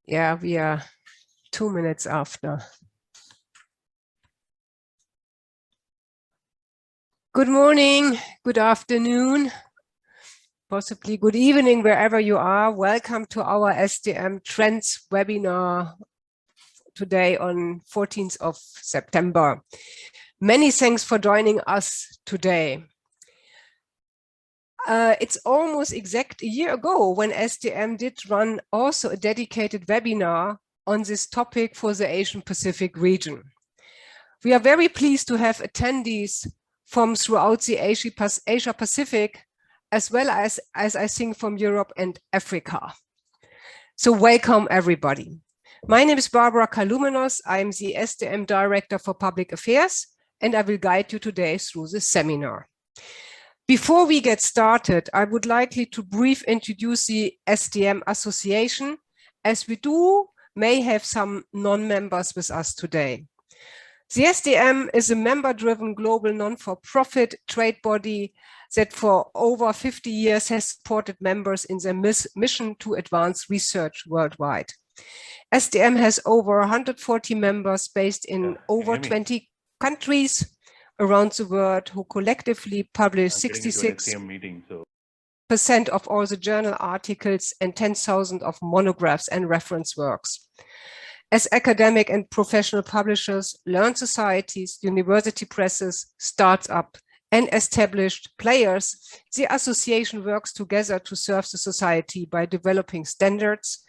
Yeah, we are 2 minutes after. Good morning, good afternoon, possibly good evening, wherever you are. Welcome to our STM Trends webinar today on 14th of September. Many thanks for joining us today. It's almost exact a year ago when STM did run also a dedicated webinar on this topic for the Asian Pacific region. We are very pleased to have attendees from throughout the Asia Pacific, as well as I think from Europe and Africa. So welcome everybody. My name is Barbara Kalumenos. I'm the STM Director for Public Affairs, and I will guide you today through the seminar. Before we get started, I would like to briefly introduce the STM Association, as we may have some non-members with us today. The STM is a member-driven global non-for-profit trade body that for over 50 years has supported members in their mission to advance research worldwide. STM has over 140 members based in over 20 countries around the world who collectively publish 66% of all the journal articles and 10,000 of monographs and reference works. As academic and professional publishers, learned societies, university presses, startups, and established players, the association works together to serve the society by developing standards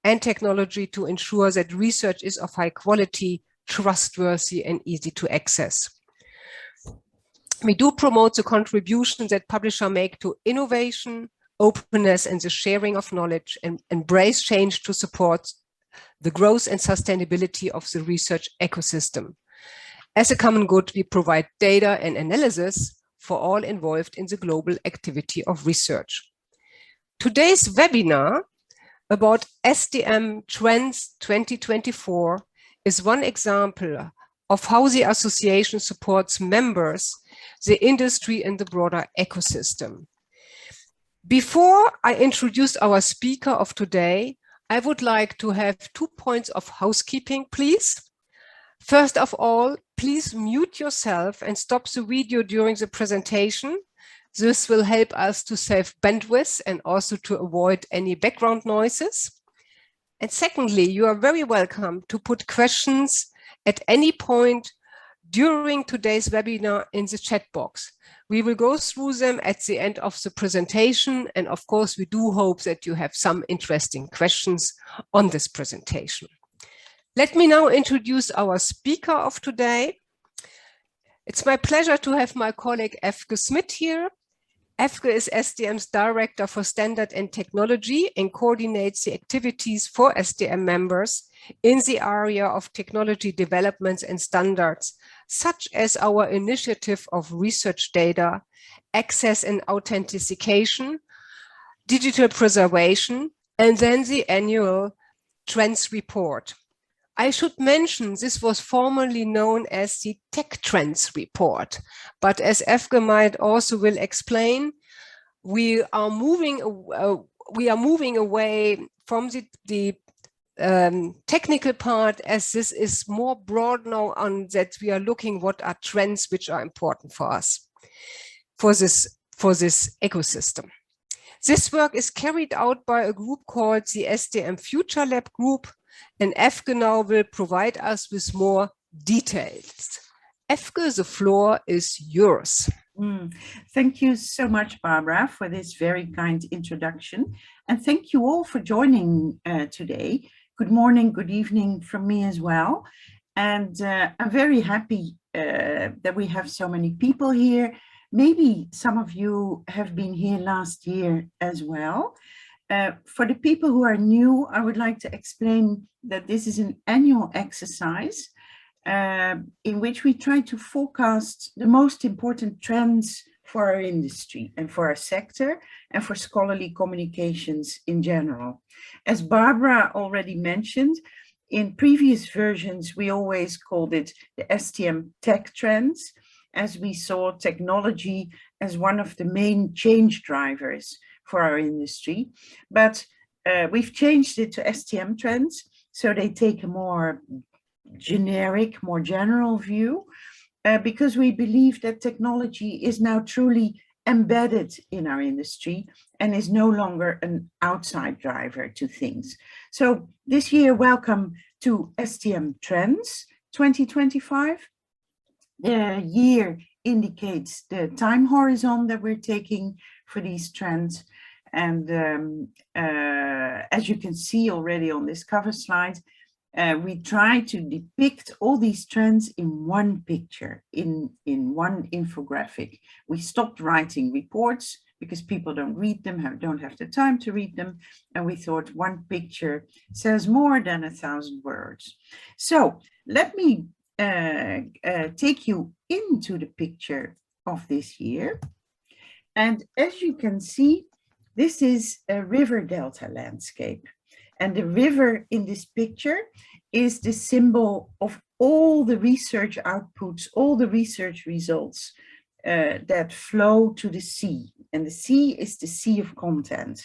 and technology to ensure that research is of high quality, trustworthy, and easy to access. We do promote the contribution that publishers make to innovation, openness, and the sharing of knowledge, and embrace change to support the growth and sustainability of the research ecosystem. As a common good, we provide data and analysis for all involved in the global activity of research. Today's webinar about STM Trends 2024 is one example of how the association supports members, the industry, and the broader ecosystem. Before I introduce our speaker of today, I would like to have 2 points of housekeeping, please. First of all, please mute yourself and stop the video during the presentation. This will help us to save bandwidth and also to avoid any background noises. And secondly, you are very welcome to put questions at any point during today's webinar in the chat box. We will go through them at the end of the presentation, and of course we do hope that you have some interesting questions on this presentation. Let me now introduce our speaker of today. It's my pleasure to have my colleague Efke Smit here. Efke is STM's Director for Standard and Technology and coordinates the activities for STM members in the area of technology developments and standards, such as our initiative of research data, access and authentication, digital preservation, and then the annual Trends report. I should mention this was formerly known as the Tech Trends report, but as Efke might also will explain, we are moving away from the technical part, as this is more broad now on that we are looking what are trends which are important for us for this ecosystem. This work is carried out by a group called the STM Future Lab Group, and Efke now will provide us with more details. Efke, the floor is yours. Thank you so much, Barbara, for this very kind introduction. And thank you all for joining today. Good morning, good evening from me as well. And I'm very happy that we have so many people here. Maybe some of you have been here last year as well. For the people who are new, I would like to explain that this is an annual exercise in which we try to forecast the most important trends for our industry and for our sector and for scholarly communications in general. As Barbara already mentioned, in previous versions, we always called it the STM Tech Trends, as we saw technology as one of the main change drivers for our industry. But we've changed it to STM Trends, so they take a more generic, more general view, because we believe that technology is now truly embedded in our industry and is no longer an outside driver to things. So this year, welcome to STM Trends 2025. The year indicates the time horizon that we're taking for these trends. And as you can see already on this cover slide, we try to depict all these trends in one picture, in one infographic. We stopped writing reports because people don't read them, don't have the time to read them. And we thought one picture says more than 1,000 words. So let me take you into the picture of this year. And as you can see, this is a river delta landscape. And the river in this picture is the symbol of all the research outputs, all the research results that flow to the sea. And the sea is the sea of content.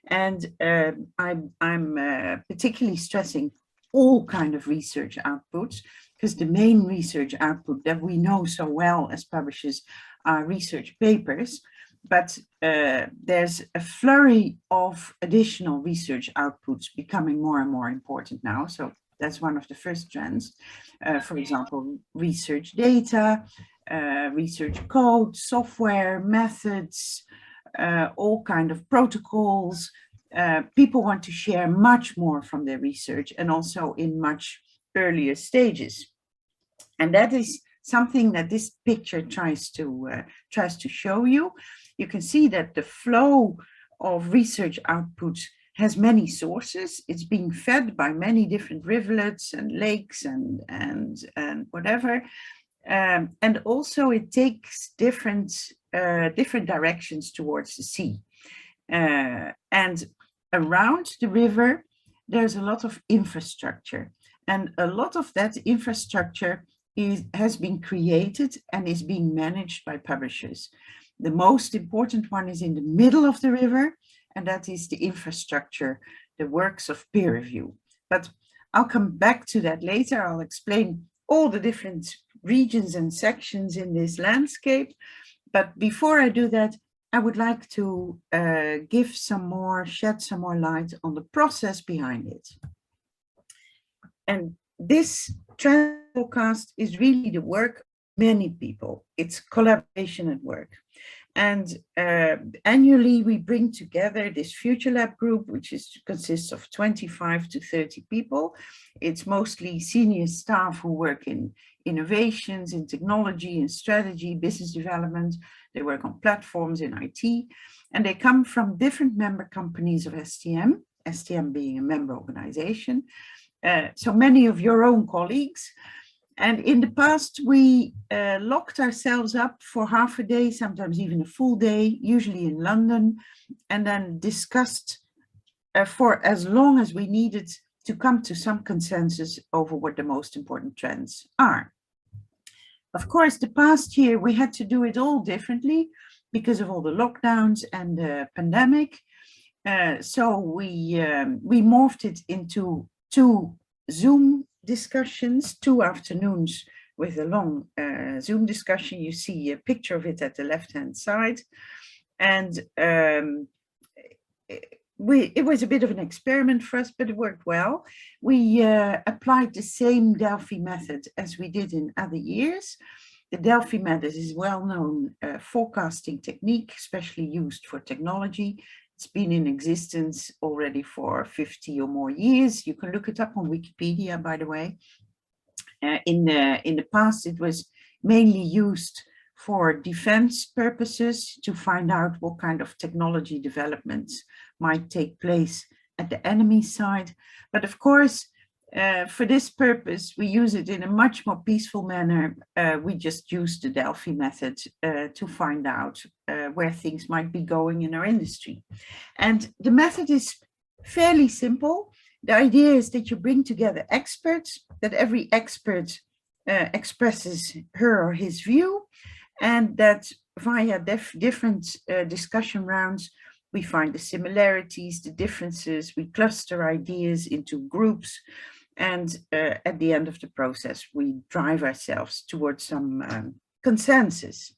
And I'm particularly stressing all kind of research outputs, because the main research output that we know so well as publishers are research papers. But there's a flurry of additional research outputs becoming more and more important now. So that's one of the first trends. For example, research data, research code, software, methods, all kind of protocols. People want to share much more from their research, and also in much earlier stages. And that is something that this picture tries to show you. You can see that the flow of research outputs has many sources. It's being fed by many different rivulets and lakes and whatever. And also it takes different directions towards the sea. And around the river, there's a lot of infrastructure. And a lot of that infrastructure has been created and is being managed by publishers. The most important one is in the middle of the river, and that is the infrastructure, the works of peer review. But I'll come back to that later. I'll explain all the different regions and sections in this landscape. But before I do that, I would like to shed some more light on the process behind it. And this trend forecast is really the work of many people. It's collaboration at work. And annually, we bring together this Future Lab group, which consists of 25 to 30 people. It's mostly senior staff who work in innovations, in technology, in strategy, business development. They work on platforms in IT, and they come from different member companies of STM, STM being a member organization. So many of your own colleagues. And in the past, we locked ourselves up for half a day, sometimes even a full day, usually in London, and then discussed for as long as we needed to come to some consensus over what the most important trends are. Of course, the past year, we had to do it all differently because of all the lockdowns and the pandemic. So we morphed it into 2 Zoom discussions, 2 afternoons with a long Zoom discussion. You see a picture of it at the left-hand side. And it was a bit of an experiment for us, but it worked well. We applied the same Delphi method as we did in other years. The Delphi method is a well-known forecasting technique, especially used for technology. It's been in existence already for 50 or more years. You can look it up on Wikipedia, by the way. In the past, it was mainly used for defense purposes to find out what kind of technology developments might take place at the enemy side. But of course, for this purpose, we use it in a much more peaceful manner. We just use the Delphi method to find out where things might be going in our industry. And the method is fairly simple. The idea is that you bring together experts, that every expert expresses her or his view, and that via different discussion rounds, we find the similarities, the differences, we cluster ideas into groups, and at the end of the process, we drive ourselves towards some consensus.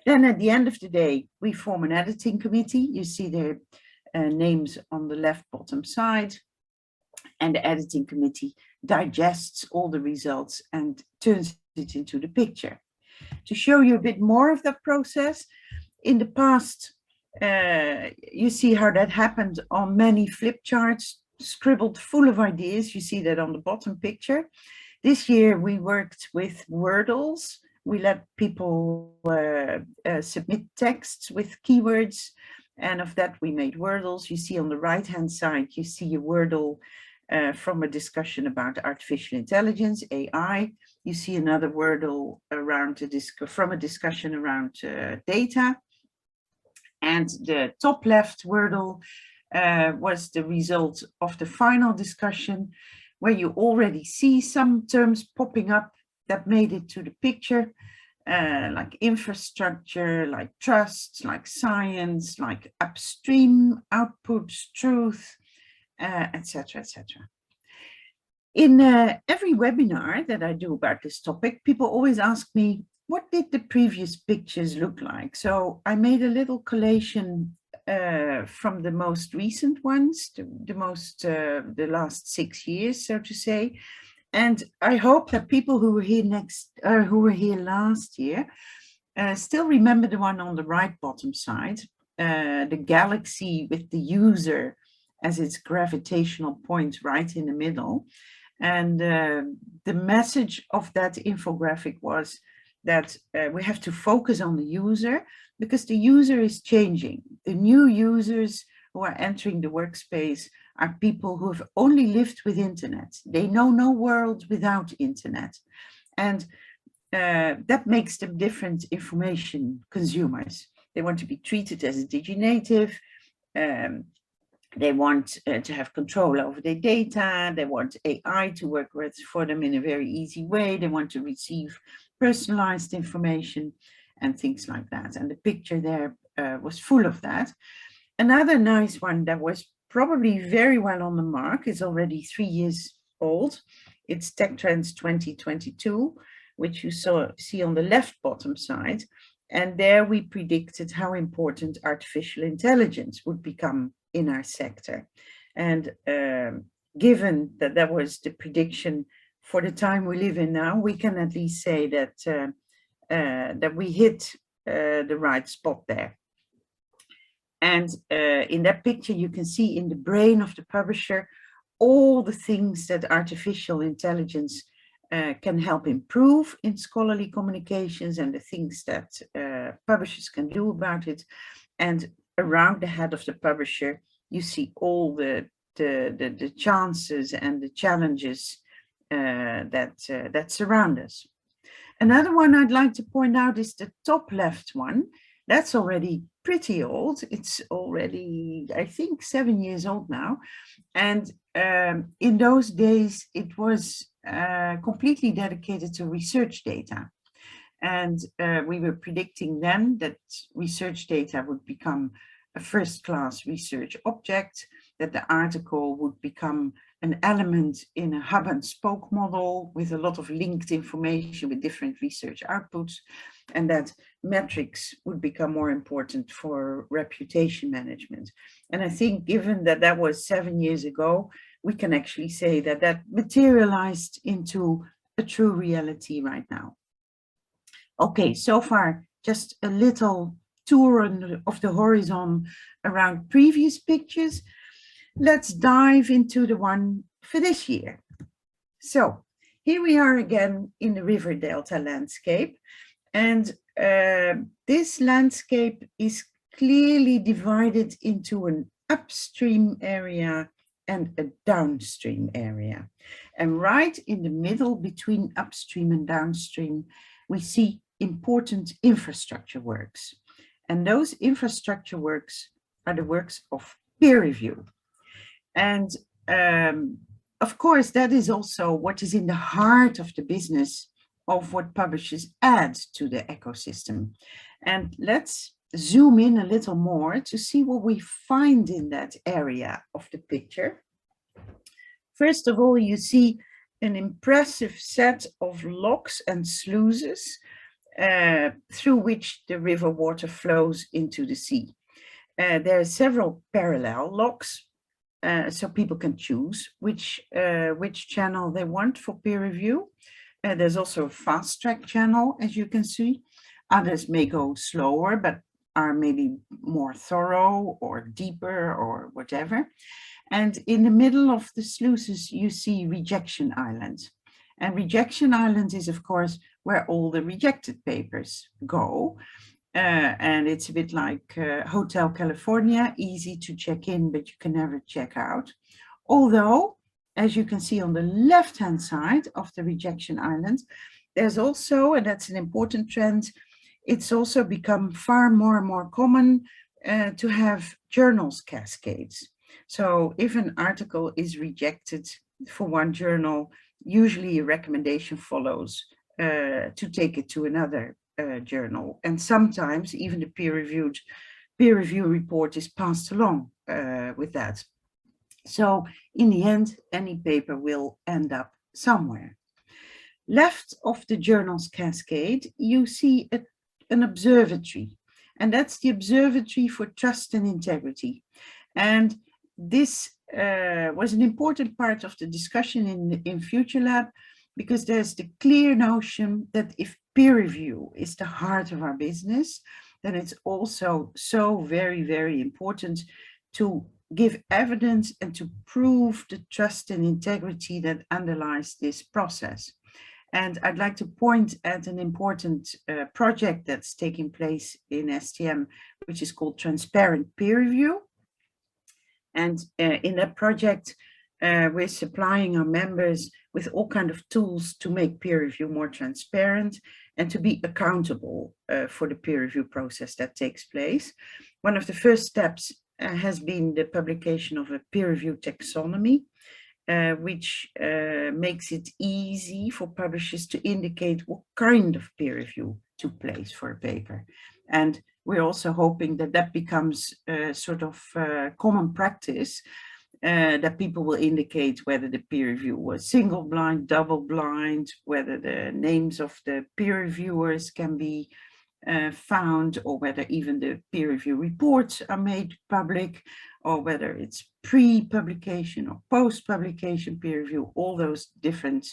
Then at the end of the day, we form an editing committee. You see their names on the left bottom side, and the editing committee digests all the results and turns it into the picture. To show you a bit more of that process, in the past, you see how that happened on many flip charts, scribbled full of ideas. You see that on the bottom picture. This year we worked with Wordles. We let people submit texts with keywords, and of that we made Wordles. You see on the right hand side, you see a Wordle from a discussion about artificial intelligence, AI. You see another Wordle around from a discussion around data. And the top left Wordle was the result of the final discussion, where you already see some terms popping up that made it to the picture, like infrastructure, like trust, like science, like upstream, outputs, truth, etc., etc. In every webinar that I do about this topic, people always ask me, what did the previous pictures look like? So I made a little collation from the most recent ones, the last 6 years, so to say. And I hope that people who were here last year still remember the one on the right bottom side, the galaxy with the user as its gravitational point right in the middle. And the message of that infographic was that we have to focus on the user, because the user is changing. The new users who are entering the workspace are people who have only lived with internet. They know no world without internet. And that makes them different information consumers. They want to be treated as a diginative. They want to have control over their data. They want AI to work for them in a very easy way. They want to receive personalized information and things like that. And the picture there was full of that. Another nice one that was probably very well on the mark is already 3 years old. It's Tech Trends 2022, which you see on the left bottom side. And there we predicted how important artificial intelligence would become in our sector. And given that that was the prediction for the time we live in now, we can at least say that that we hit the right spot there. And in that picture, you can see in the brain of the publisher all the things that artificial intelligence can help improve in scholarly communications, and the things that publishers can do about it. And around the head of the publisher, you see all the chances and the challenges that surround us. Another one I'd like to point out is the top left one. That's already pretty old. It's already, I think, 7 years old now. And in those days, it was completely dedicated to research data. And we were predicting then that research data would become a first-class research object, that the article would become an element in a hub and spoke model with a lot of linked information with different research outputs, and that metrics would become more important for reputation management. And I think, given that that was 7 years ago, we can actually say that that materialized into a true reality right now. Okay, so far, just a little tour of the horizon around previous pictures. Let's dive into the one for this year. So here we are again in the river delta landscape. And this landscape is clearly divided into an upstream area and a downstream area. And right in the middle between upstream and downstream, we see important infrastructure works. And those infrastructure works are the works of peer review. And of course, that is also what is in the heart of the business of what publishers add to the ecosystem. And let's zoom in a little more to see what we find in that area of the picture. First of all, you see an impressive set of locks and sluices through which the river water flows into the sea. There are several parallel locks, so people can choose which channel they want for peer review. There's also a fast track channel, as you can see. Others may go slower, but are maybe more thorough or deeper or whatever. And in the middle of the sluices, you see rejection islands. And rejection islands is, of course, where all the rejected papers go. And it's a bit like Hotel California, easy to check in, but you can never check out. Although, as you can see on the left-hand side of the rejection islands, there's also, and that's an important trend, it's also become far more and more common to have journals cascades. So if an article is rejected for one journal, usually a recommendation follows to take it to another journal. And sometimes even the peer review report is passed along with that. So in the end, any paper will end up somewhere. Left of the journals cascade, you see an observatory, and that's the Observatory for Trust and Integrity. And this was an important part of the discussion in Future Lab, because there's the clear notion that if peer review is the heart of our business, then it's also so very, very important to give evidence and to prove the trust and integrity that underlies this process. And I'd like to point at an important project that's taking place in STM, which is called Transparent Peer Review. And in that project, we're supplying our members with all kinds of tools to make peer review more transparent and to be accountable for the peer review process that takes place. One of the first steps has been the publication of a peer review taxonomy, which makes it easy for publishers to indicate what kind of peer review took place for a paper. And we're also hoping that that becomes sort of common practice, that people will indicate whether the peer review was single blind, double blind, whether the names of the peer reviewers can be found, or whether even the peer review reports are made public, or whether it's pre-publication or post-publication peer review, all those different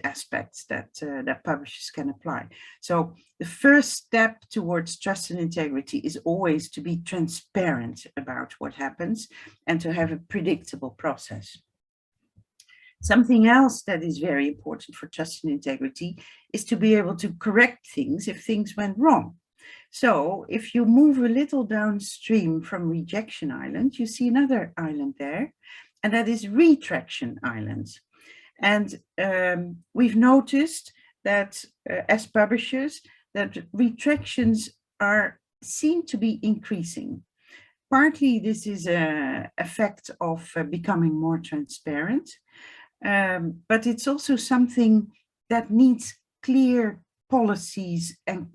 aspects that publishers can apply. So the first step towards trust and integrity is always to be transparent about what happens and to have a predictable process. Something else that is very important for trust and integrity is to be able to correct things if things went wrong. So if you move a little downstream from rejection island, you see another island there, and that is retraction islands. And we've noticed that as publishers, that retractions seem to be increasing. Partly this is an effect of becoming more transparent, but it's also something that needs clear policies and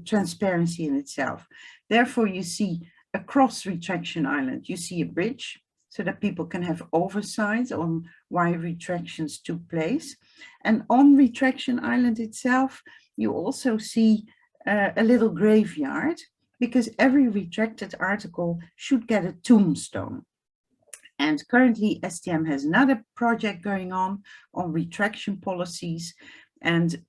transparency in itself. Therefore, you see across retraction island, you see a bridge, so that people can have oversight on why retractions took place. And on Retraction Island itself, you also see a little graveyard, because every retracted article should get a tombstone. And currently STM has another project going on retraction policies, and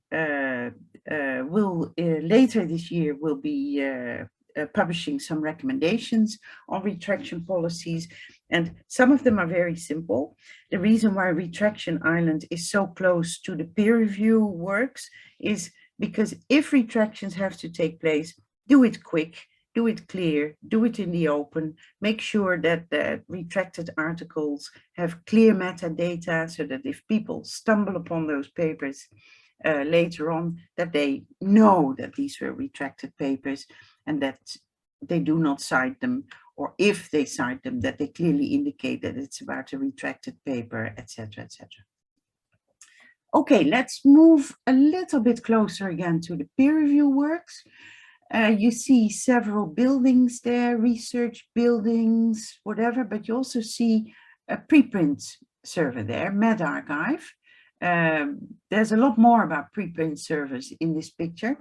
later this year will be publishing some recommendations on retraction policies, and some of them are very simple. The reason why Retraction Island is so close to the peer review works is because if retractions have to take place, do it quick, do it clear, do it in the open, make sure that the retracted articles have clear metadata, so that if people stumble upon those papers later on, that they know that these were retracted papers and that they do not cite them, or if they cite them, that they clearly indicate that it's about a retracted paper, etc., etc. Okay, let's move a little bit closer again to the peer review works. You see several buildings there, research buildings, whatever, but you also see a preprint server there, medRxiv. There's a lot more about preprint servers in this picture,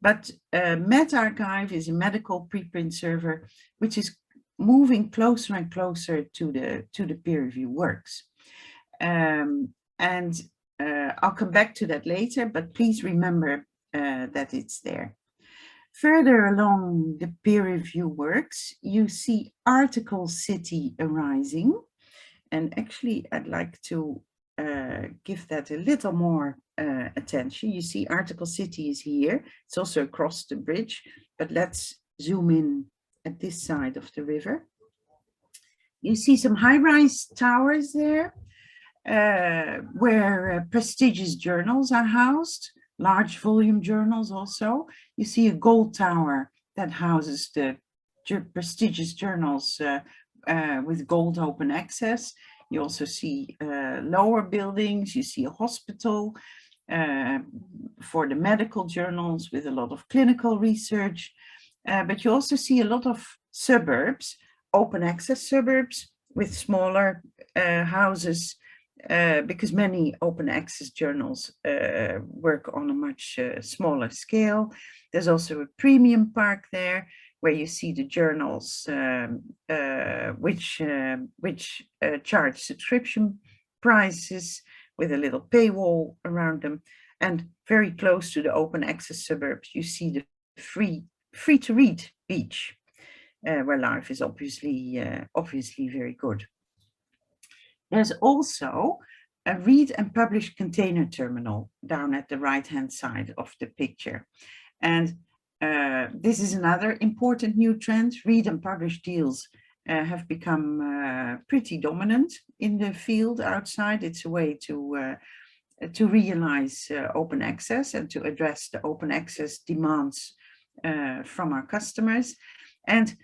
but medRxiv is a medical preprint server, which is moving closer and closer to the peer review works. And I'll come back to that later, but please remember that it's there. Further along the peer review works, you see article city arising. And actually, I'd like to give that a little more attention. You see article city is here. It's also across the bridge, but let's zoom in at this side of the river. You see some high-rise towers there where prestigious journals are housed. Large volume journals also. You see a gold tower that houses the prestigious journals with gold open access. You also see lower buildings. You see a hospital for the medical journals with a lot of clinical research. But you also see a lot of suburbs, open access suburbs with smaller houses, because many open access journals work on a much smaller scale. There's also a premium park there where you see the journals which charge subscription prices with a little paywall around them. And very close to the open access suburbs, you see the free to read beach, where life is obviously very good. There's also a read and publish container terminal down at the right-hand side of the picture. And this is another important new trend. Read and publish deals have become pretty dominant in the field outside. It's a way to realize open access and to address the open access demands from our customers. And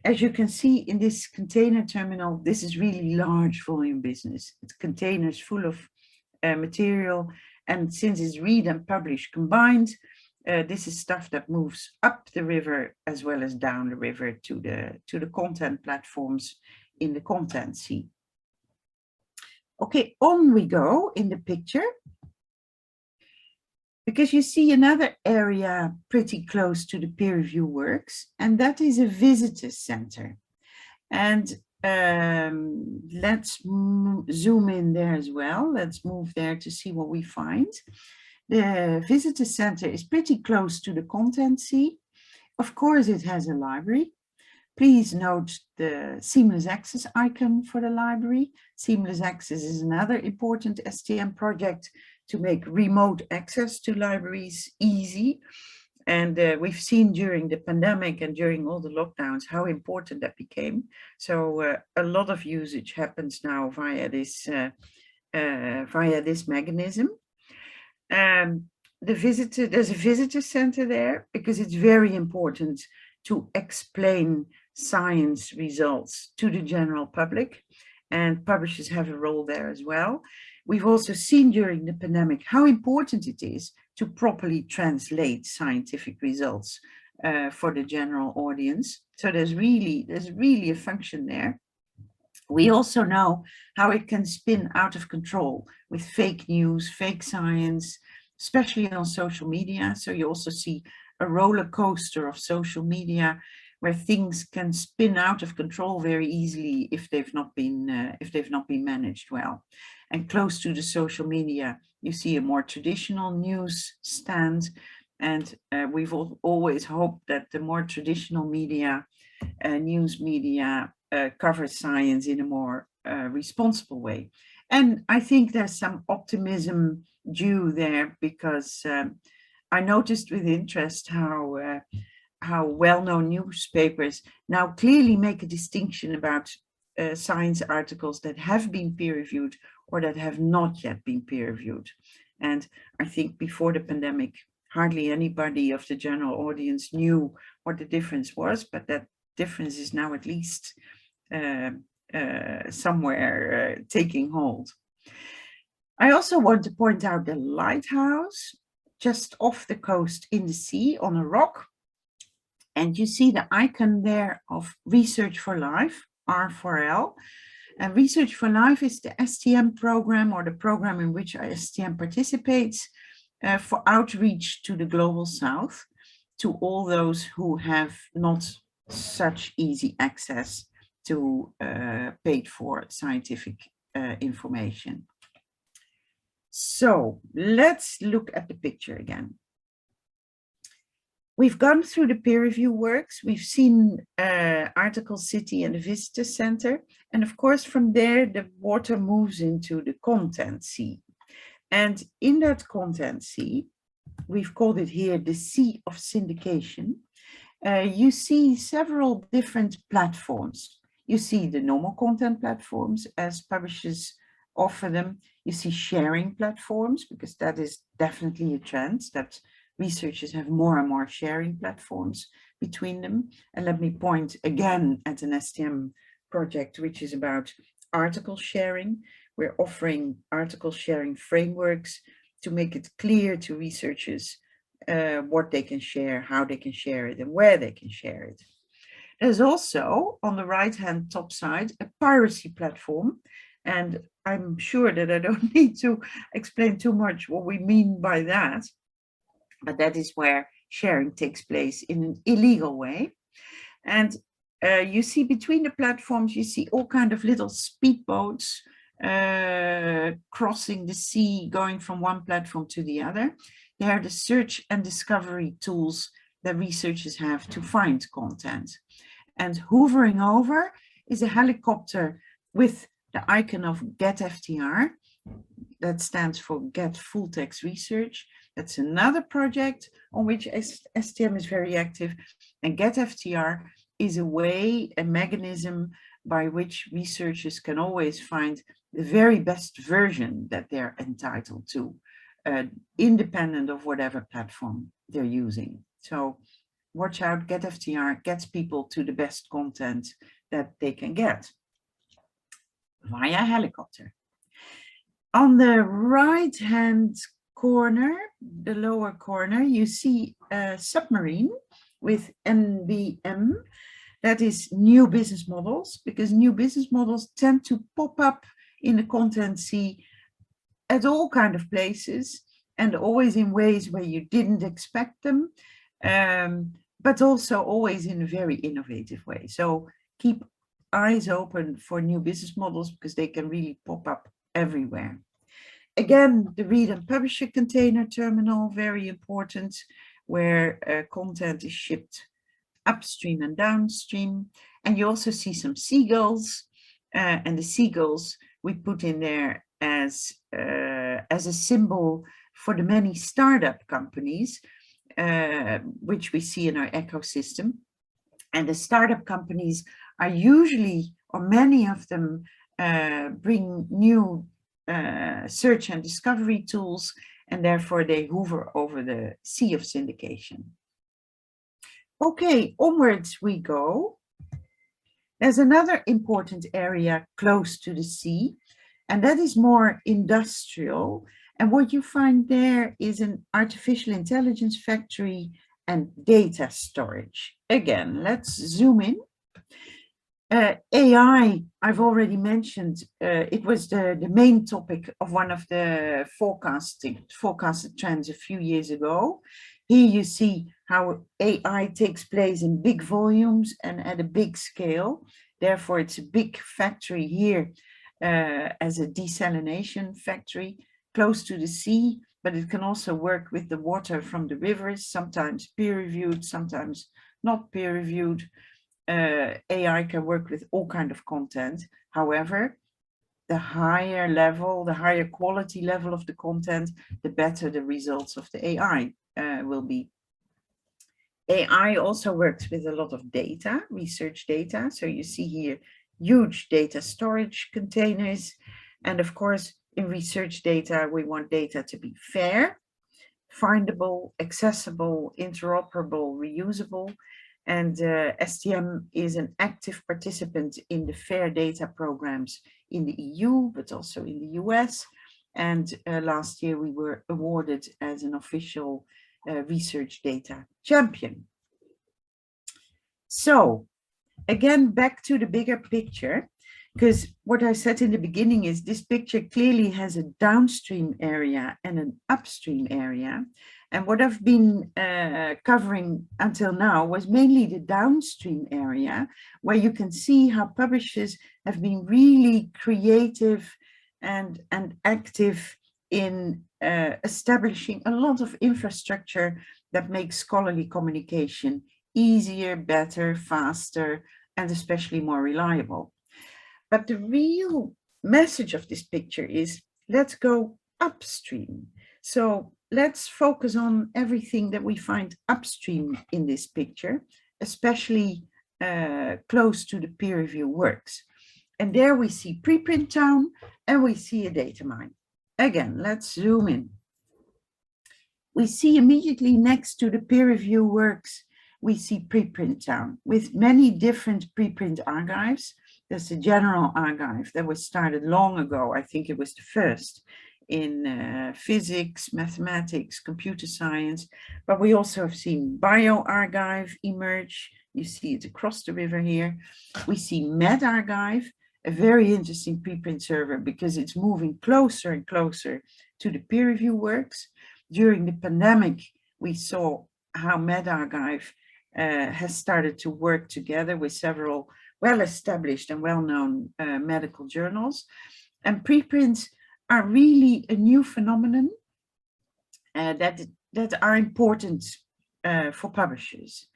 as you can see in this container terminal, this is really large volume business. It's containers full of material. And since it's read and publish combined, this is stuff that moves up the river as well as down the river to the content platforms in the content sea. Okay, on we go in the picture, because you see another area pretty close to the peer review works, and that is a visitor center. And let's zoom in there as well. Let's move there to see what we find. The visitor center is pretty close to the content sea. Of course, it has a library. Please note the seamless access icon for the library. Seamless access is another important STM project to make remote access to libraries easy. And we've seen during the pandemic and during all the lockdowns how important that became. So a lot of usage happens now via this mechanism. There's a visitor center there because it's very important to explain science results to the general public, and publishers have a role there as well. We've also seen during the pandemic how important it is to properly translate scientific results for the general audience. So there's really a function there. We also know how it can spin out of control with fake news, fake science, especially on social media. So you also see a roller coaster of social media where things can spin out of control very easily if they've not been managed well. And close to the social media, you see a more traditional news stand. And we've always hoped that the more traditional media, news media, cover science in a more responsible way. And I think there's some optimism due there, because I noticed with interest how well-known newspapers now clearly make a distinction about science articles that have been peer-reviewed or that have not yet been peer-reviewed. And I think before the pandemic, hardly anybody of the general audience knew what the difference was, but that difference is now at least somewhere taking hold. I also want to point out the lighthouse just off the coast in the sea on a rock. And you see the icon there of Research for Life, R4L. And Research for Life is the STM program, or the program in which STM participates for outreach to the Global South, to all those who have not such easy access to paid for scientific information. So let's look at the picture again. We've gone through the peer review works. We've seen Article City and the Visitor Center. And of course, from there, the water moves into the content sea. And in that content sea, we've called it here the Sea of Syndication. You see several different platforms. You see the normal content platforms as publishers offer them. You see sharing platforms, because that is definitely a trend, that researchers have more and more sharing platforms between them. And let me point again at an STM project, which is about article sharing. We're offering article sharing frameworks to make it clear to researchers what they can share, how they can share it, and where they can share it. There's also, on the right-hand top side, a piracy platform. And I'm sure that I don't need to explain too much what we mean by that. But that is where sharing takes place in an illegal way. And you see between the platforms, you see all kind of little speedboats crossing the sea, going from one platform to the other. They are the search and discovery tools that researchers have to find content. And hovering over is a helicopter with the icon of Get FTR. That stands for Get Full Text Research. That's another project on which STM is very active. And Get FTR is a way, a mechanism by which researchers can always find the very best version that they're entitled to, independent of whatever platform they're using. So watch out, Get FTR gets people to the best content that they can get via helicopter. On the right-hand corner, the lower corner, you see a submarine with NBM. That is new business models, because new business models tend to pop up in the content sea at all kind of places, and always in ways where you didn't expect them, but also always in a very innovative way. So keep eyes open for new business models, because they can really pop up everywhere. Again, the read and publisher container terminal, very important, where content is shipped upstream and downstream. And you also see some seagulls, and the seagulls we put in there as a symbol for the many startup companies, which we see in our ecosystem. And the startup companies are usually, or many of them, bring new search and discovery tools, and therefore they hover over the sea of syndication. Okay, onwards we go. There's another important area close to the sea, and that is more industrial. And what you find there is an artificial intelligence factory and data storage. Again, let's zoom in. AI, I've already mentioned, it was the main topic of one of the forecasted trends a few years ago. Here you see how AI takes place in big volumes and at a big scale. Therefore, it's a big factory here as a desalination factory close to the sea, but it can also work with the water from the rivers, sometimes peer-reviewed, sometimes not peer-reviewed. AI can work with all kinds of content. However, the higher level, the higher quality level of the content, the better the results of the AI will be. AI also works with a lot of data, research data. So you see here huge data storage containers. And of course, in research data, we want data to be fair, findable, accessible, interoperable, reusable. And STM is an active participant in the FAIR data programs in the EU, but also in the US. And last year we were awarded as an official research data champion. So again, back to the bigger picture, because what I said in the beginning is this picture clearly has a downstream area and an upstream area. And what I've been covering until now was mainly the downstream area, where you can see how publishers have been really creative and active in establishing a lot of infrastructure that makes scholarly communication easier, better, faster, and especially more reliable. But the real message of this picture is let's go upstream. So let's focus on everything that we find upstream in this picture, especially close to the peer review works. And there we see preprint town and we see a data mine. Again, let's zoom in. We see immediately next to the peer review works, we see preprint town with many different preprint archives. There's a general archive that was started long ago. I think it was the first in physics, mathematics, computer science, but we also have seen bioarchive emerge. You see it across the river here. We see medArchive, a very interesting preprint server because it's moving closer and closer to the peer review works. During the pandemic, we saw how medArchive has started to work together with several well-established and well-known medical journals. And preprints are really a new phenomenon that are important for publishers.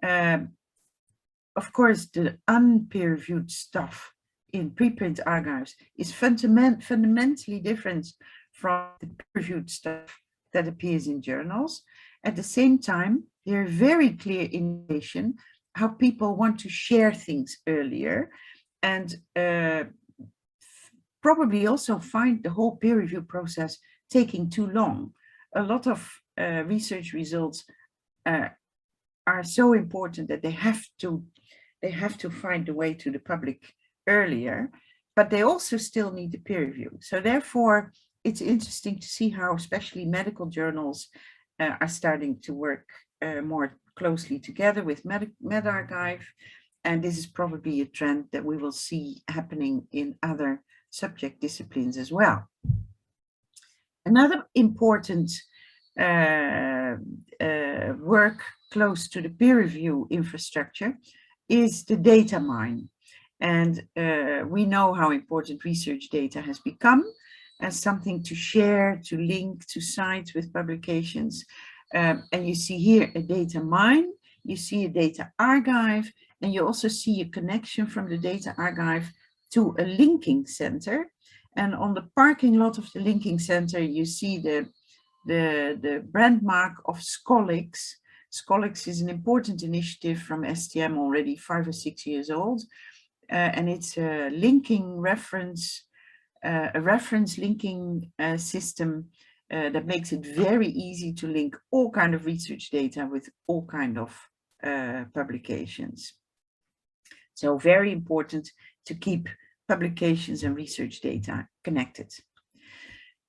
Of course, the unpeer-reviewed stuff in preprint archives is fundamentally different from the peer-reviewed stuff that appears in journals. At the same time, there are very clear indication how people want to share things earlier and probably also find the whole peer review process taking too long. A lot of research results are so important that they have to find a way to the public earlier, but they also still need the peer review. So therefore, it's interesting to see how especially medical journals are starting to work more closely together with medArchive, and this is probably a trend that we will see happening in other subject disciplines as well. Another important work close to the peer review infrastructure is the data mine. And we know how important research data has become as something to share, to link, to cite with publications. And you see here a data mine, you see a data archive, and you also see a connection from the data archive to a linking center. And on the parking lot of the linking center, you see the brand mark of Scholix. Scholix is an important initiative from STM, already 5 or 6 years old. And it's a linking reference, a reference linking system that makes it very easy to link all kind of research data with all kind of publications. So very important to keep publications and research data connected.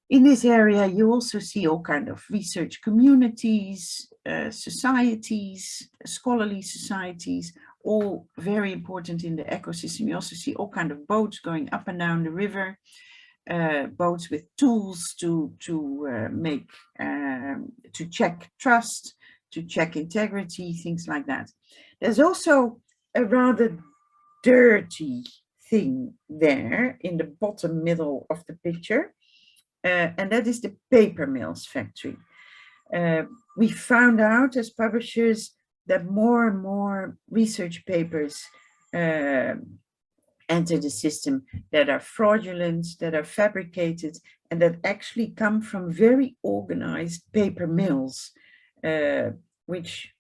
In this area, you also see all kind of research communities, societies, scholarly societies, all very important in the ecosystem. You also see all kind of boats going up and down the river, boats with tools to check trust, to check integrity, things like that. There's also a rather dirty thing there in the bottom middle of the picture, and that is the paper mills factory. We found out as publishers that more and more research papers enter the system that are fraudulent, that are fabricated, and that actually come from very organized paper mills, which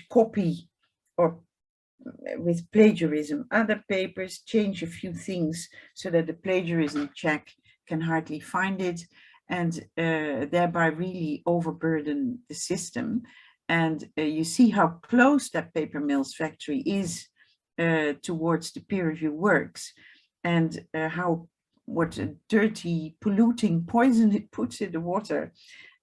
copy or with plagiarism other papers, change a few things so that the plagiarism check can hardly find it, and thereby really overburden the system. And you see how close that paper mills factory is towards the peer review works, and what a dirty, polluting poison it puts in the water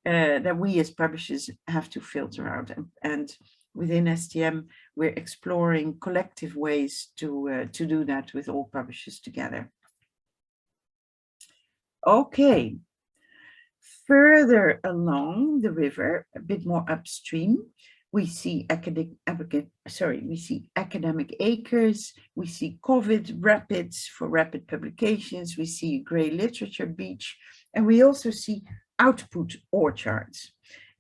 that we as publishers have to filter out. And within STM, we're exploring collective ways to do that with all publishers together. Okay, further along the river, a bit more upstream, we see academic acres, we see COVID rapids for rapid publications, we see grey literature beach, and we also see output orchards.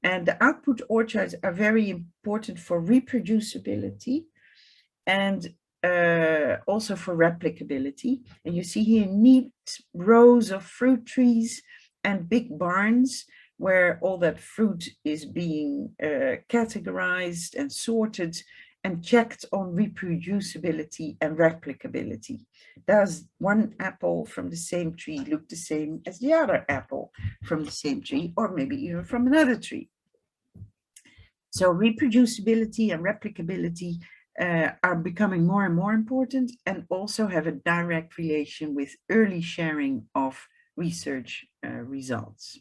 And the output orchards are very important for reproducibility and also for replicability. And you see here neat rows of fruit trees and big barns where all that fruit is being categorized and sorted and checked on reproducibility and replicability. Does one apple from the same tree look the same as the other apple from the same tree, or maybe even from another tree? So reproducibility and replicability are becoming more and more important, and also have a direct relation with early sharing of research results.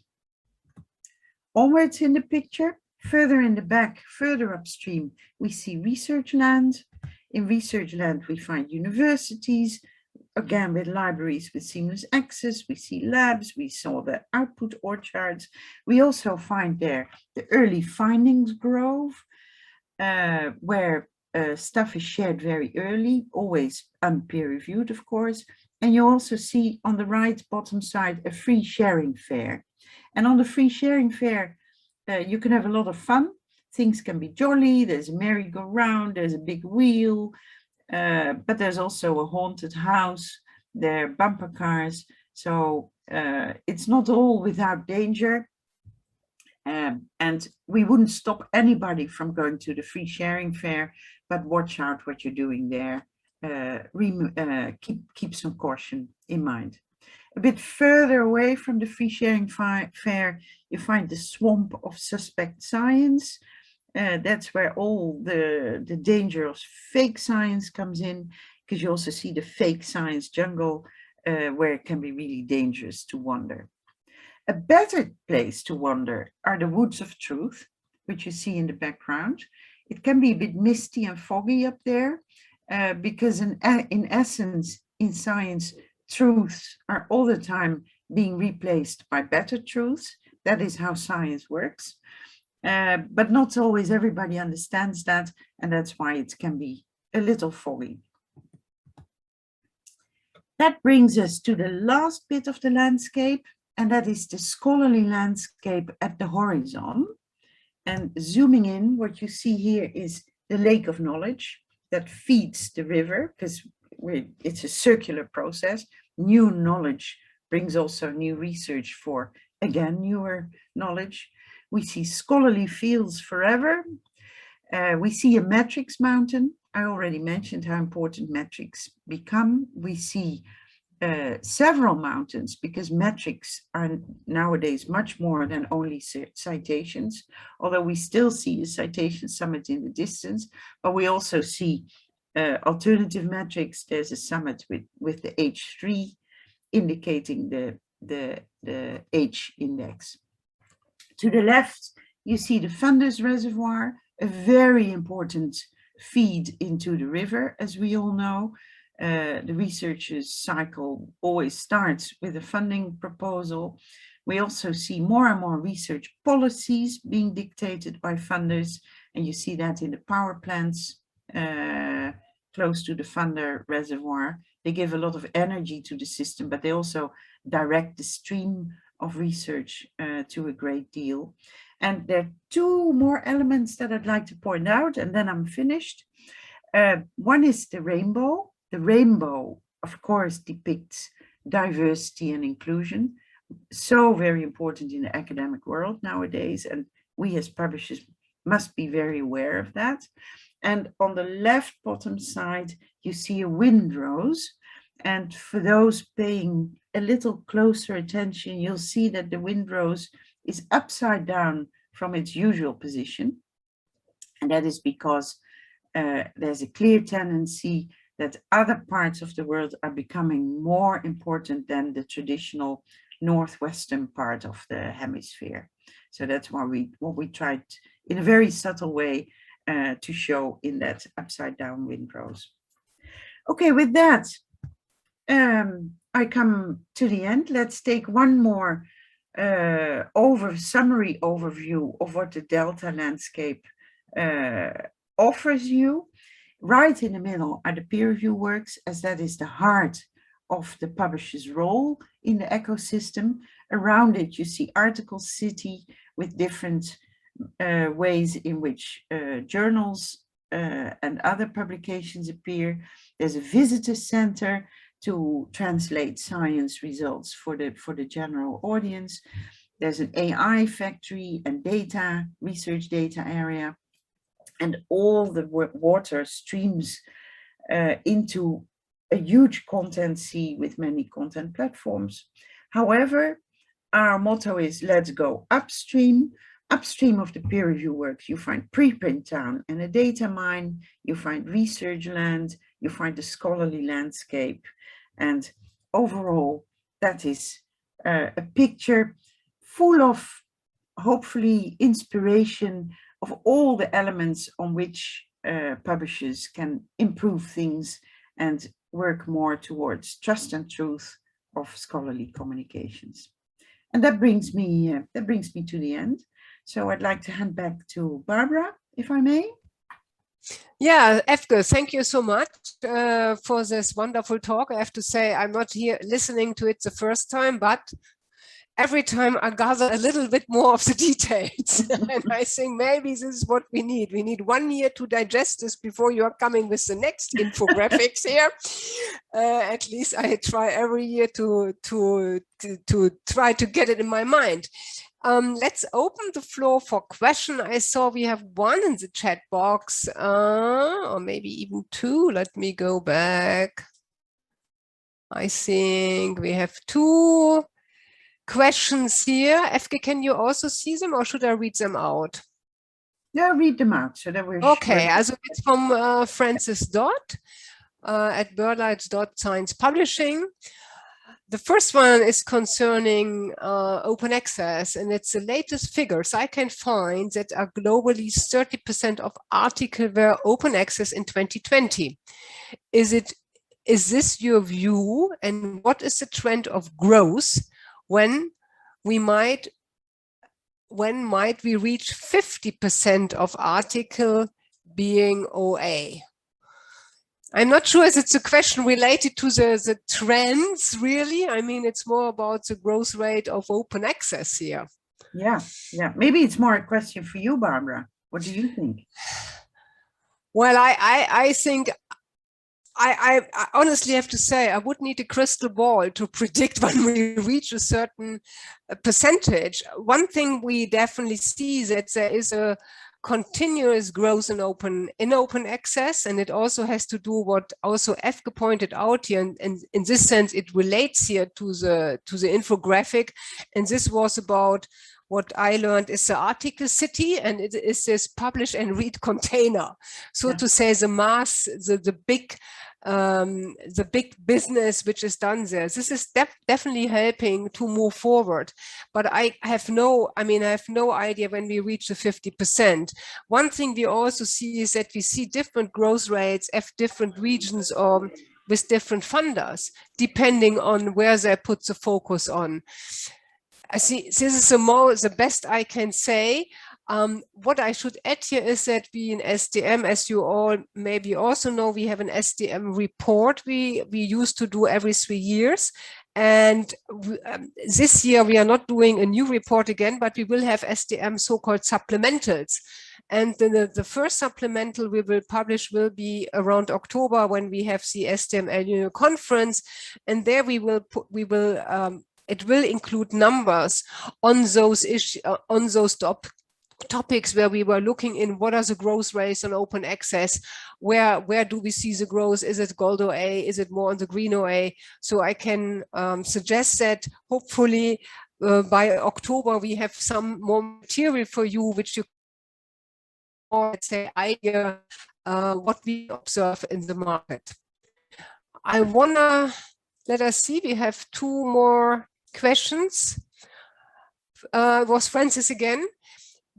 Onwards in the picture, further in the back, further upstream, we see research land. In research land, we find universities, again with libraries with seamless access. We see labs, we saw the output orchards. We also find there the early findings grove, where stuff is shared very early, always unpeer-reviewed, of course. And you also see on the right bottom side a free sharing fair. And on the free sharing fair, you can have a lot of fun. Things can be jolly, there's a merry-go-round, there's a big wheel, but there's also a haunted house, there are bumper cars. So it's not all without danger. And we wouldn't stop anybody from going to the free sharing fair, but watch out what you're doing there. Keep some caution in mind. A bit further away from the free sharing fair, you find the swamp of suspect science. That's where all the danger of fake science comes in, because you also see the fake science jungle, where it can be really dangerous to wander. A better place to wander are the woods of truth, which you see in the background. It can be a bit misty and foggy up there, because in essence, in science, truths are all the time being replaced by better truths. That is how science works. But not always everybody understands that, and that's why it can be a little foggy. That brings us to the last bit of the landscape, and that is the scholarly landscape at the horizon. And zooming in, what you see here is the lake of knowledge that feeds the river, because it's a circular process. New knowledge brings also new research for, again, newer knowledge. We see scholarly fields forever. We see a metrics mountain. I already mentioned how important metrics become. We see several mountains, because metrics are nowadays much more than only citations, although we still see a citation summit in the distance, but we also see alternative metrics. There's a summit with the H3 indicating the H index. To the left, you see the fundus reservoir, a very important feed into the river, as we all know. The researchers cycle always starts with a funding proposal. We also see more and more research policies being dictated by funders, and you see that in the power plants close to the funder reservoir. They give a lot of energy to the system, but they also direct the stream of research to a great deal. And there are two more elements that I'd like to point out, and then I'm finished. One is the rainbow. The rainbow, of course, depicts diversity and inclusion. So very important in the academic world nowadays, and we as publishers must be very aware of that. And on the left bottom side, you see a windrose. And for those paying a little closer attention, you'll see that the windrose is upside down from its usual position. And that is because there's a clear tendency that other parts of the world are becoming more important than the traditional northwestern part of the hemisphere. So that's why what we tried in a very subtle way to show in that upside down windrows. Okay, with that, I come to the end. Let's take one more summary overview of what the Delta landscape offers you. Right in the middle are the peer review works, as that is the heart of the publisher's role in the ecosystem. Around it, you see article city with different ways in which journals and other publications appear. There's a visitor center to translate science results for the general audience. There's an AI factory and research data area, and all the water streams into a huge content sea with many content platforms. However, our motto is let's go upstream. Upstream of the peer review work, you find preprint town and a data mine, you find research land, you find the scholarly landscape. And overall, that is a picture full of, hopefully, inspiration of all the elements on which publishers can improve things and work more towards trust and truth of scholarly communications. And that brings me to the end. So I'd like to hand back to Barbara, if I may. Yeah, Efke, thank you so much for this wonderful talk. I have to say, I'm not here listening to it the first time, but every time I gather a little bit more of the details. And I think maybe this is what we need. We need 1 year to digest this before you are coming with the next infographics here. At least I try every year to try to get it in my mind. Let's open the floor for question. I saw we have one in the chat box, or maybe even two. Let me go back. I think we have two questions here. Efke, can you also see them, or should I read them out? Yeah, read them out so that we're okay. sure. Also it's from Francis Dodd at Science Publishing. The first one is concerning open access, and it's the latest figures I can find that are globally 30% of articles were open access in 2020. Is this your view, and what is the trend of growth when might we reach 50% of article being OA? I'm not sure if it's a question related to the trends, really. I mean, it's more about the growth rate of open access here. Yeah. Maybe it's more a question for you, Barbara. What do you think? Well, I think I honestly have to say I would need a crystal ball to predict when we reach a certain percentage. One thing we definitely see is that there is a continuous growth in open access, and it also has to do what also Efke pointed out here, and in this sense it relates here to the infographic, and this was about what I learned is the article city, and it is this publish and read container, so to say, the mass, the big business which is done there. This is definitely helping to move forward, but I have no idea when we reach the 50%. One thing we also see is that we see different growth rates of different regions or with different funders, depending on where they put the focus on. I see this is the best I can say. What I should add here is that we in STM, as you all maybe also know, we have an STM report we used to do every 3 years. And this year we are not doing a new report again, but we will have STM so-called supplementals. And the first supplemental we will publish will be around October, when we have the STM annual conference. And there it will include numbers on those issues, on those topics where we were looking in what are the growth rates on open access, where do we see the growth, is it gold OA, is it more on the green OA? So I can suggest that hopefully by October we have some more material for you, which you can, let's say, idea what we observe in the market. Let us see, we have 2 more questions. Was Francis again?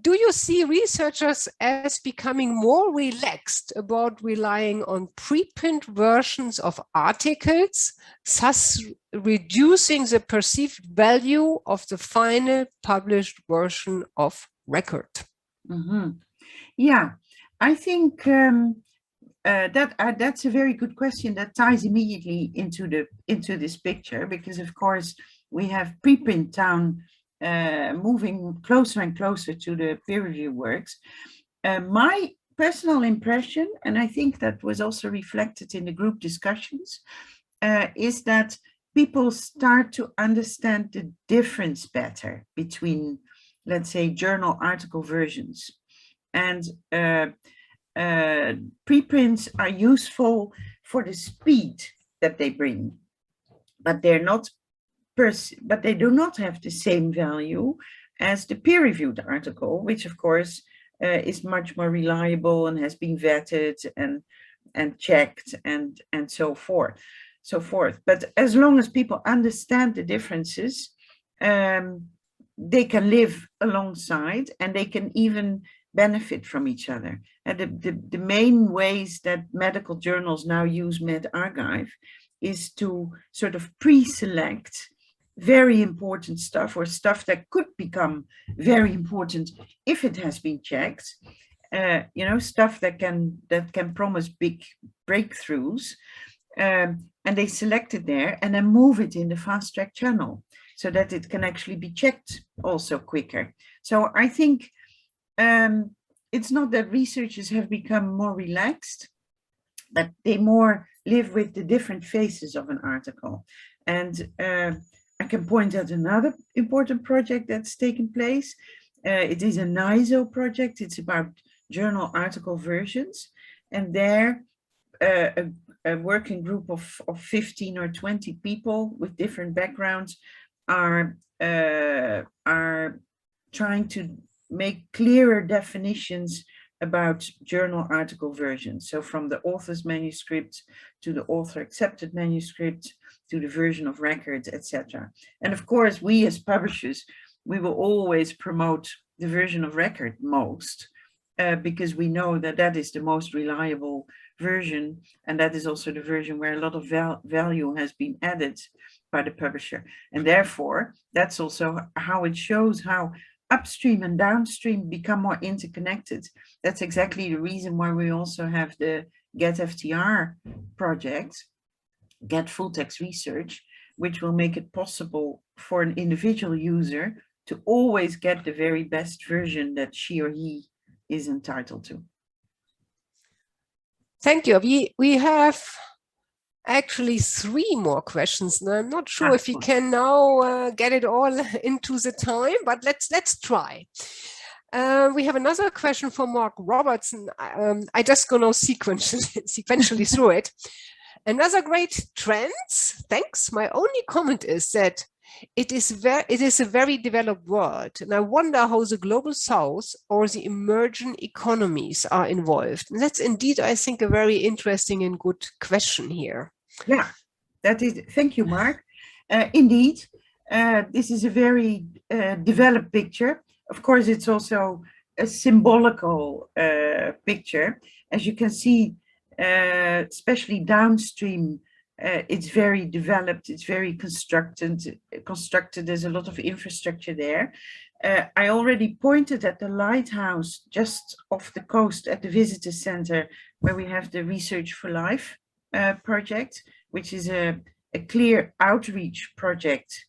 Do you see researchers as becoming more relaxed about relying on preprint versions of articles, thus reducing the perceived value of the final published version of record? Mm-hmm. Yeah, I think that's a very good question that ties immediately into this picture, because of course we have preprint down moving closer and closer to the peer review works. My personal impression, and I think that was also reflected in the group discussions, is that people start to understand the difference better between, let's say, journal article versions. And preprints are useful for the speed that they bring, but they're not but they do not have the same value as the peer-reviewed article, which of course is much more reliable and has been vetted and checked and so forth. But as long as people understand the differences, they can live alongside and they can even benefit from each other. And the main ways that medical journals now use medRxiv is to sort of pre-select very important stuff, or stuff that could become very important if it has been checked. Stuff that can promise big breakthroughs, and they select it there and then move it in the fast track channel so that it can actually be checked also quicker. So I think it's not that researchers have become more relaxed, but they more live with the different phases of an article. And I can point out another important project that's taken place. It is a NISO project. It's about journal article versions. And there, a working group of 15 or 20 people with different backgrounds are trying to make clearer definitions about journal article versions. So from the author's manuscript to the author accepted manuscript to the version of record, etc. And of course, we as publishers, we will always promote the version of record most, because we know that that is the most reliable version, and that is also the version where a lot of value has been added by the publisher. And therefore, that's also how it shows how upstream and downstream become more interconnected. That's exactly the reason why we also have the Get FTR project, Get Full Text Research, which will make it possible for an individual user to always get the very best version that she or he is entitled to. Thank you. We have actually 3 more questions, and I'm not sure if we can now get it all into the time, but let's try. We have another question from Mark Robertson. I just go now sequentially through it. Another great trends. Thanks. My only comment is that it is a very developed world, and I wonder how the global south or the emerging economies are involved. And that's indeed, I think, a very interesting and good question here. Yeah, that is. Thank you, Mark. Indeed, this is a very developed picture. Of course, it's also a symbolical picture. As you can see, especially downstream, it's very developed, it's very constructed. There's a lot of infrastructure there. I already pointed at the lighthouse just off the coast at the visitor center, where we have the Research for Life project, which is a clear outreach project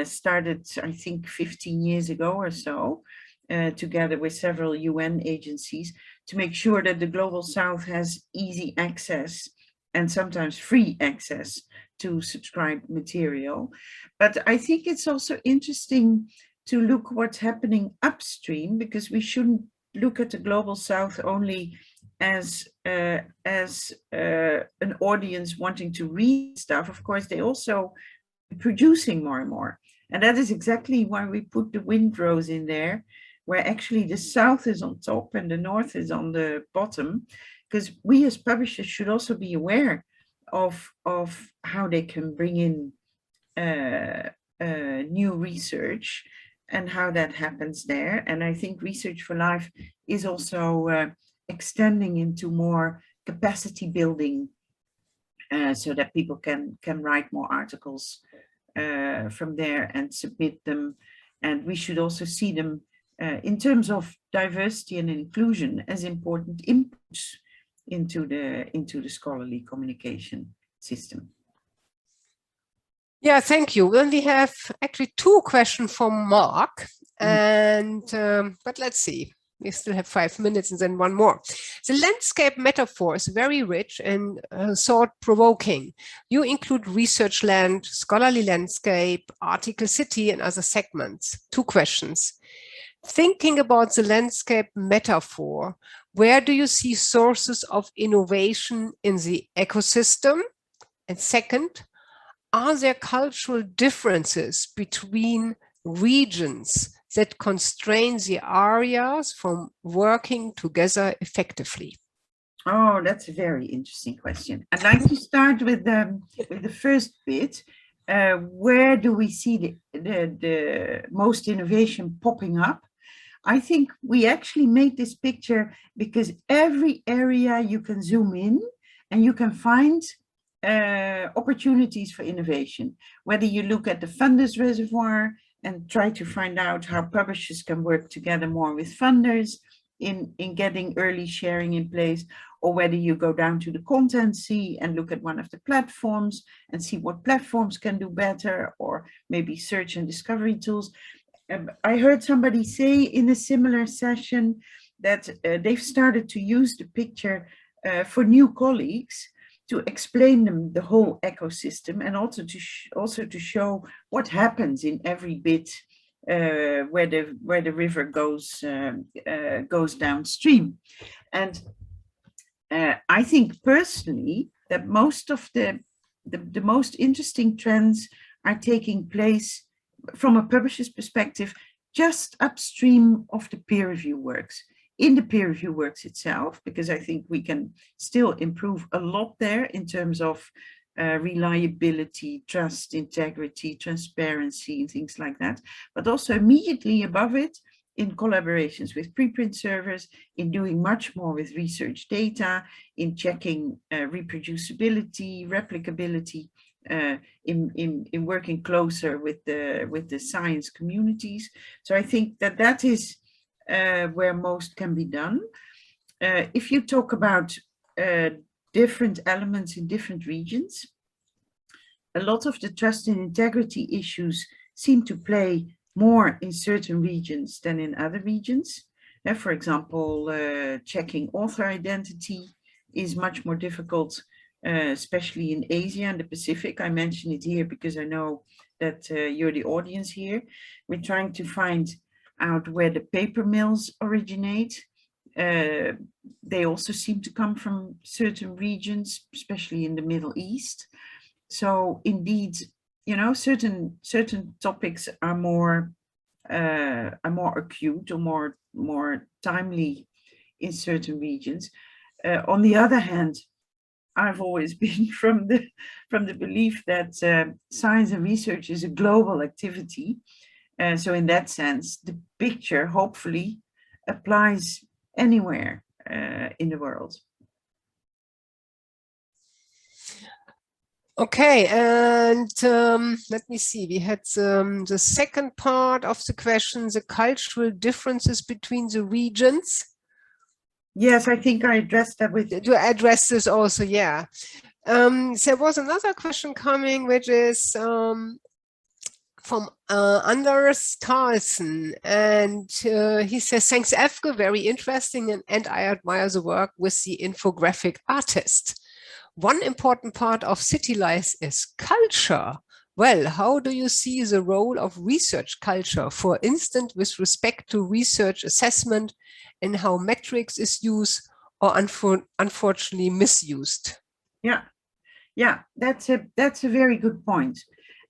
started, I think, 15 years ago or so, together with several UN agencies, to make sure that the Global South has easy access and sometimes free access to subscribed material. But I think it's also interesting to look what's happening upstream, because we shouldn't look at the Global South only as an audience wanting to read stuff. Of course, they also producing more and more. And that is exactly why we put the windrows in there, where actually the South is on top and the North is on the bottom, because we as publishers should also be aware of how they can bring in new research and how that happens there. And I think Research for Life is also extending into more capacity building so that people can write more articles from there and submit them. And we should also see them in terms of diversity and inclusion as important inputs into the scholarly communication system. Yeah, thank you. Well, we have actually two questions from Mark, and but let's see. We still have 5 minutes and then one more. The landscape metaphor is very rich and thought-provoking. You include research land, scholarly landscape, article city, and other segments. Two questions. Thinking about the landscape metaphor, where do you see sources of innovation in the ecosystem? And second, are there cultural differences between regions that constrain the areas from working together effectively? Oh, that's a very interesting question. I'd like to start with the first bit. Where do we see the most innovation popping up? I think we actually made this picture because every area you can zoom in and you can find opportunities for innovation. Whether you look at the funders reservoir and try to find out how publishers can work together more with funders in getting early sharing in place, or whether you go down to the content sea and look at one of the platforms and see what platforms can do better, or maybe search and discovery tools. I heard somebody say in a similar session that they've started to use the picture for new colleagues to explain them the whole ecosystem, and also to show what happens in every bit where the river goes downstream. And I think personally that most of the most interesting trends are taking place from a publisher's perspective just upstream of the peer review works, in the peer review works itself, because I think we can still improve a lot there in terms of reliability, trust, integrity, transparency, and things like that. But also immediately above it, in collaborations with preprint servers, in doing much more with research data, in checking reproducibility, replicability, in working closer with the science communities. So I think that is where most can be done. If you talk about different elements in different regions, a lot of the trust and integrity issues seem to play more in certain regions than in other regions. For example, checking author identity is much more difficult, especially in Asia and the Pacific. I mention it here because I know that you're the audience here. We're trying to find out where the paper mills originate. They also seem to come from certain regions, especially in the Middle East. So indeed, you know, certain topics are more acute or more timely in certain regions. On the other hand, I've always been from the belief that science and research is a global activity. So in that sense, the picture hopefully applies anywhere in the world. Okay, and let me see, we had the second part of the question, the cultural differences between the regions. Yes, I think I addressed that with... You addressed this also, yeah. There was another question coming, which is from Anders Carlson, and he says, thanks Efke, very interesting, and I admire the work with the infographic artist. One important part of city life is culture. Well, how do you see the role of research culture, for instance, with respect to research assessment and how metrics is used or unfortunately misused? Yeah, that's a very good point.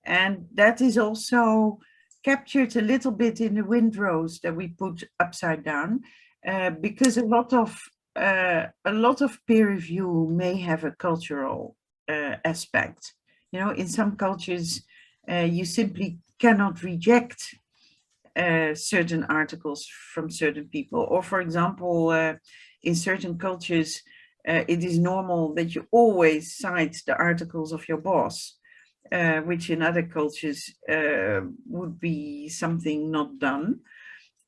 And that is also captured a little bit in the windrows that we put upside down, because a lot of peer review may have a cultural aspect. You know, in some cultures, you simply cannot reject certain articles from certain people. Or for example, in certain cultures, it is normal that you always cite the articles of your boss, which in other cultures would be something not done.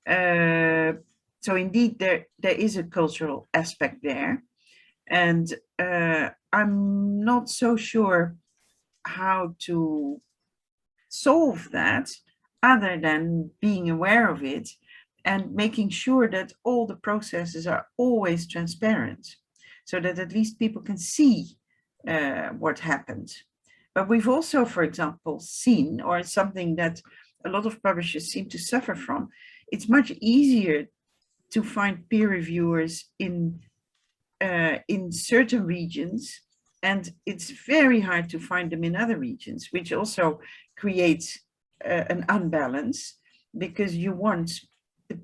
So indeed, there is a cultural aspect there. And I'm not so sure how to solve that other than being aware of it and making sure that all the processes are always transparent, so that at least people can see what happened. But we've also, for example, seen, or it's something that a lot of publishers seem to suffer from, it's much easier to find peer reviewers in certain regions, and it's very hard to find them in other regions, which also creates an unbalance, because you want the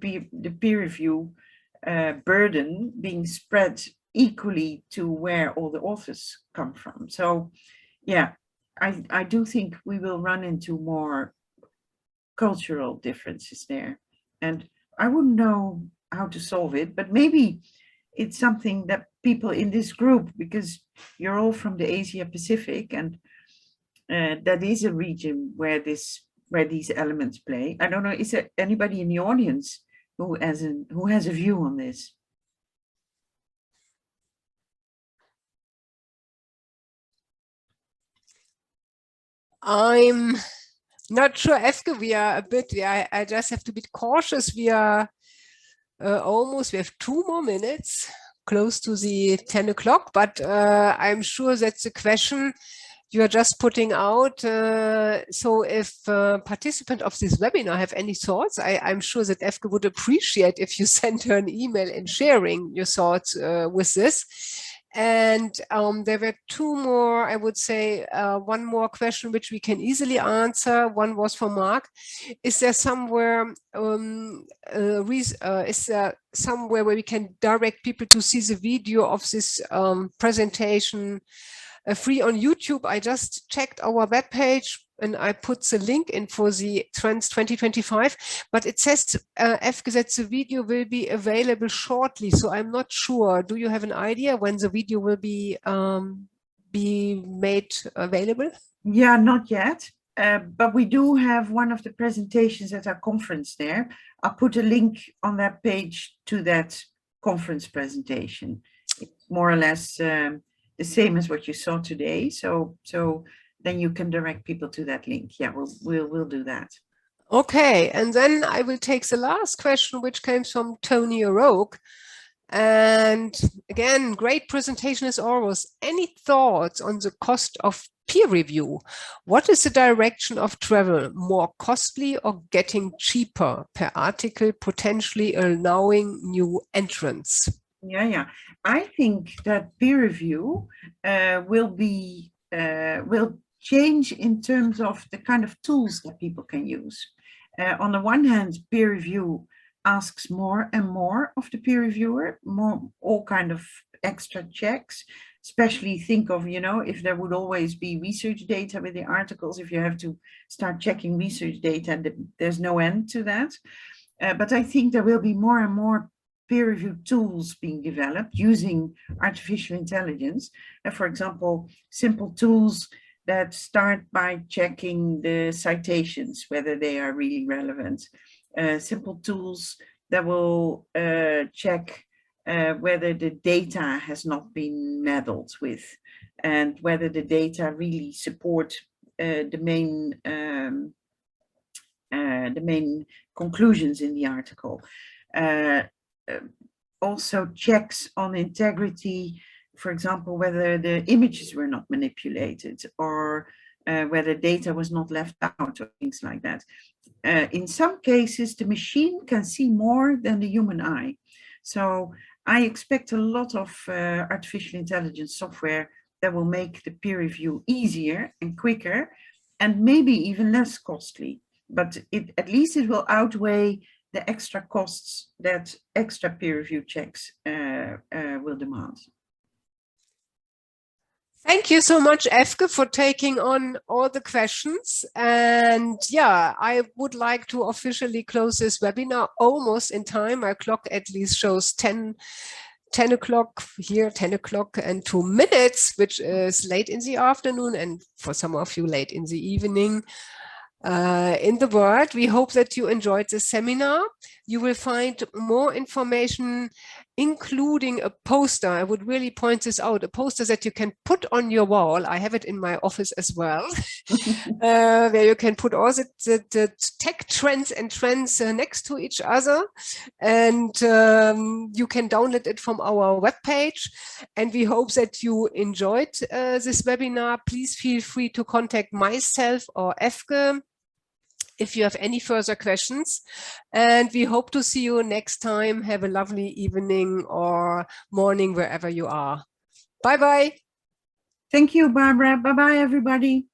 peer review burden being spread equally to where all the authors come from. So yeah, I do think we will run into more cultural differences there, and I wouldn't know how to solve it, but maybe it's something that people in this group, because you're all from the Asia Pacific, and that is a region where these elements play. I don't know, is there anybody in the audience who has a view on this? I'm not sure, Efke, we are a bit, I just have to be cautious. We are we have 2 more minutes, close to the 10 o'clock, but I'm sure that's a question you are just putting out. So if participants of this webinar have any thoughts, I'm sure that Efke would appreciate if you send her an email and sharing your thoughts with this. And there were 2 more, I would say, 1 more question which we can easily answer. One was for Mark. Is there somewhere is there somewhere where we can direct people to see the video of this presentation free on YouTube? I just checked our webpage and I put the link in for the Trends 2025, but it says, Efke, that the video will be available shortly. So I'm not sure. Do you have an idea when the video will be made available? Yeah, not yet. But we do have one of the presentations at our conference there. I'll put a link on that page to that conference presentation. It's more or less the same as what you saw today. So then you can direct people to that link. Yeah, we'll do that. Okay, and then I will take the last question, which came from Tony O'Rourke. And again, great presentation as always. Any thoughts on the cost of peer review? What is the direction of travel? More costly or getting cheaper per article, potentially allowing new entrants? Yeah. I think that peer review will change in terms of the kind of tools that people can use. On the one hand, peer review asks more and more of the peer reviewer, all kind of extra checks, especially think of, if there would always be research data with the articles, if you have to start checking research data, there's no end to that. But I think there will be more and more peer review tools being developed using artificial intelligence. For example, simple tools that start by checking the citations, whether they are really relevant. Simple tools that will check whether the data has not been meddled with, and whether the data really support the main conclusions in the article. Also checks on integrity, for example, whether the images were not manipulated, or whether data was not left out, or things like that. In some cases, the machine can see more than the human eye. So I expect a lot of artificial intelligence software that will make the peer review easier and quicker, and maybe even less costly. But at least it will outweigh the extra costs that extra peer review checks will demand. Thank you so much, Efke, for taking on all the questions. And yeah, I would like to officially close this webinar almost in time. My clock at least shows 10 o'clock here, 10 o'clock and 2 minutes, which is late in the afternoon and for some of you late in the evening. In the world, we hope that you enjoyed this seminar. You will find more information, including a poster. I would really point this out, a poster that you can put on your wall. I have it in my office as well, where you can put all the tech trends and trends next to each other. And you can download it from our webpage. And we hope that you enjoyed this webinar. Please feel free to contact myself or Efke if you have any further questions. And we hope to see you next time. Have a lovely evening or morning wherever you are. Bye-bye. Thank you, Barbara. Bye-bye, everybody.